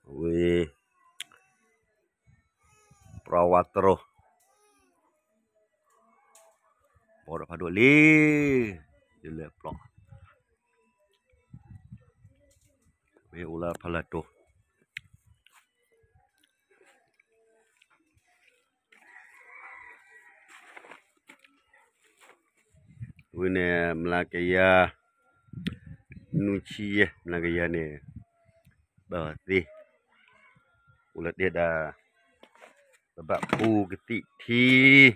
Wih, perawat terus. Borak padu li. Jele plok. Wih, ular palato. Wih ni melakaya nuci ya, melakaya ni. Berarti ular dia dah babak pu getik ti.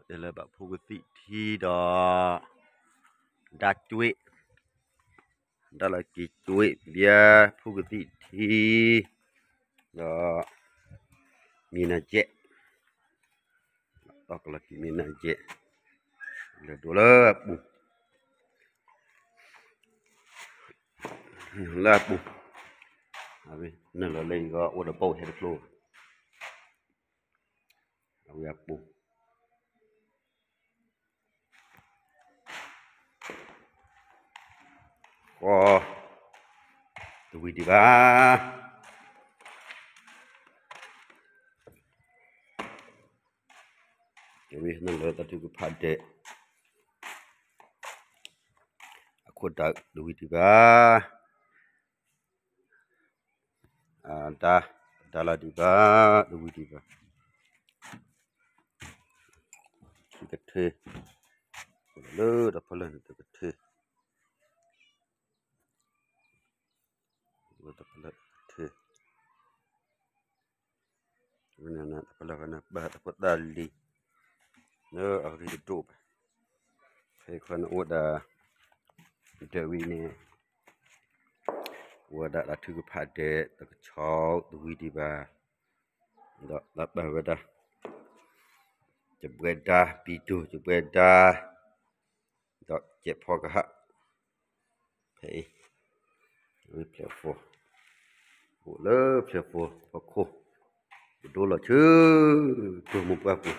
Dia lah babak pu getik ti dah. Dah cuik. Dah lagi cuik dia pu getik ti. Dah mina jet. Tak lagi mina jet. Dah dua pu. Lah pu. Habis nak lah lagi ko udah bau head flow. Aku pu. Oh. Tunggu di bawah. Jadi nak lah tadi aku padek. Aku dah tunggu di bawah. Dah lah di bawah, tunggu di bawah. Kethe. Lu dah pala tu kethe. Lu dah pala kethe. Mana nak pala kana bah dapat dali. No, aku hidup. Saya kan udah dewi ni. Udah dah tu padek, tak cok, tunggu di bawah. Dah bah dah. Jebredah, pidu jebredah. Dah cek pok hak. Hei. Ini plafon. Boleh plafon. Aku. Betul lah je. Tu muka aku.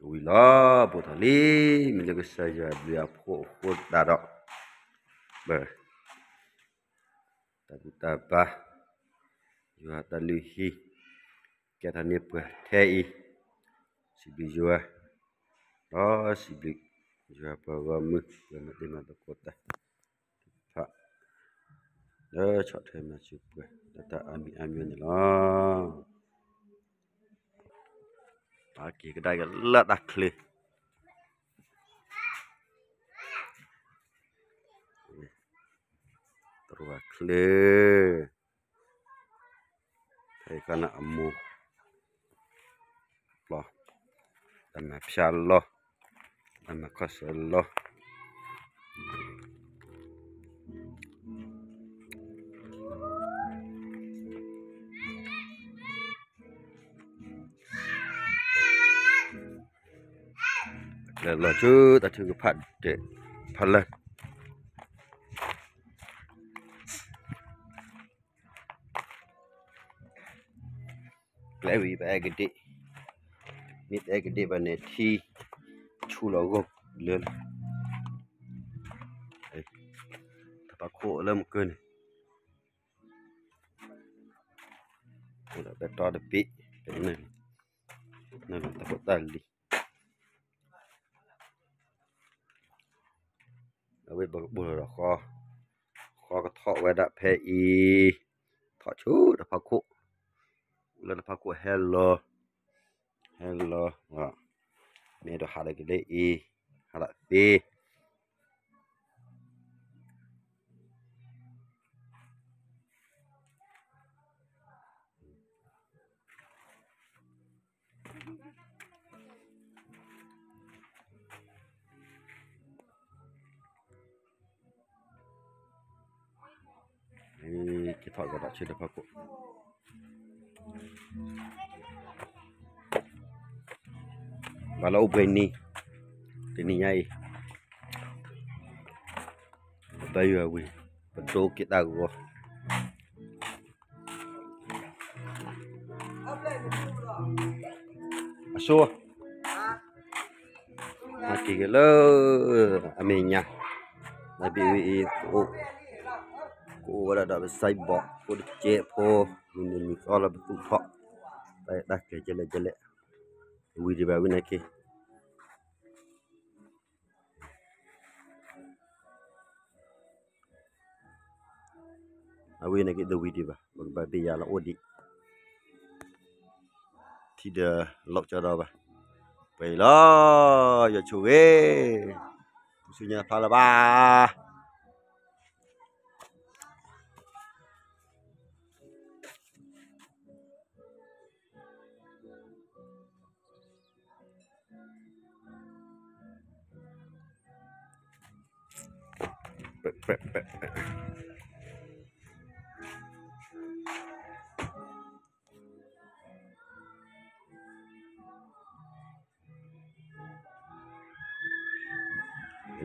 Kewila botali. Menjaga saja beli aku. Aku darak. Ber. Tapi tabah. Jual taluhi. Kita ni berhati. Si bijua. Oh si blik. Jual paramu. Yang nanti nak kota. Pak. Dah cak terima cuba. Tak ambil ni lah. Pagi kedai gelap dah clear. Terus clear. Saya kena amu. Loh. Dan masyaallah. Dan makasallah. Lelah tu tak cukup padat. Palas. Lewi bag gede. Ni bag gede bane ti chulogok lel. Tapako lam kun. Udah betul depi. Nah, takut tali. Awe boleh dah kau. Kau ketok wadak PI. Tak cu dah paku. Ulah dah paku hello. Hello. Wah. Ni dah ada gede i. Ada B. Ni kita agak cerita paku. Kalau berani, ini nyai. Bayu awi, betul kita gua. Aso. Mati ke lo. Aminnya. Nabi wi ku ada besai bok. Ku cek po. Ini kalau betul tok. Baik dah ke jelek-jelek. Wi di bawah ni ke. Awi nak kita wi di bah. Babi ya la odi. Tidak lok cara bah. Baiklah, ya cuy. Musuhnya apa lah bah?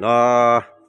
Lah.